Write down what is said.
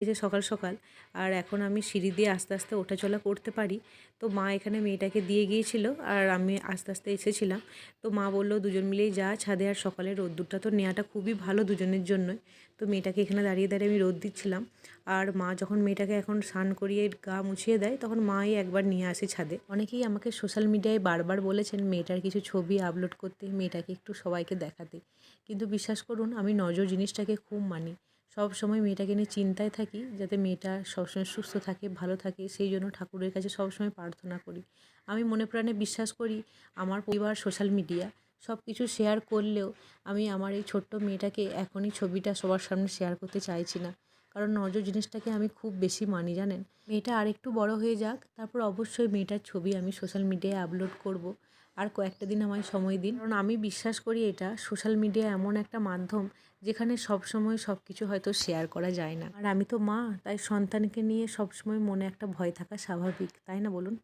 এই যে সকাল সকাল আর এখন আমি সিঁড়ি দিয়ে আস্তে আস্তে ওঠা চলা করতে পারি। তো মা এখানে মেয়েটাকে দিয়ে গিয়েছিল আর আমি আস্তে আস্তে এসেছিলাম। তো মা বলল দুজন মিলেই যা ছাদে, আর সকালে রোদ্দুরটা তো নেওয়াটা খুবই ভালো দুজনের জন্যই। তো মেয়েটাকে এখানে দাঁড়িয়ে দাঁড়িয়ে আমি রোদ দিচ্ছিলাম। আর মা যখন মেয়েটাকে এখন স্নান করিয়ে গা মুছিয়ে দেয় তখন মাই একবার নিয়ে আসে ছাদে। অনেকেই আমাকে সোশ্যাল মিডিয়ায় বারবার বলেছেন মেয়েটার কিছু ছবি আপলোড করতে, মেয়েটাকে একটু সবাইকে দেখাতে। কিন্তু বিশ্বাস করুন আমি নজর জিনিসটাকে খুব মানি। সব সময় মেয়েটাকে নিয়ে চিন্তায় থাকি যাতে মেয়েটা সবসময় সুস্থ থাকে, ভালো থাকে, সেই জন্য ঠাকুরের কাছে সবসময় প্রার্থনা করি। আমি মনে প্রাণে বিশ্বাস করি আমার পরিবার সোশ্যাল মিডিয়া সব কিছু শেয়ার করলেও আমি আমার এই ছোট্ট মেয়েটাকে এখনই ছবিটা সবার সামনে শেয়ার করতে চাইছি না। কারণ নজর জিনিসটাকে আমি খুব বেশি মানি জানেন। মেয়েটা আরেকটু বড় হয়ে যাক, তারপর অবশ্যই মেয়েটার ছবি আমি সোশ্যাল মিডিয়ায় আপলোড করব। আর কয়েকটা দিন আমায় সময় দিন, কারণ আমি বিশ্বাস করি এটা সোশ্যাল মিডিয়া এমন একটা মাধ্যম যেখানে সবসময় সব কিছু হয়তো শেয়ার করা যায় না। আর আমি তো মা, তাই সন্তানকে নিয়ে সবসময় মনে একটা ভয় থাকা স্বাভাবিক, তাই না বলুন?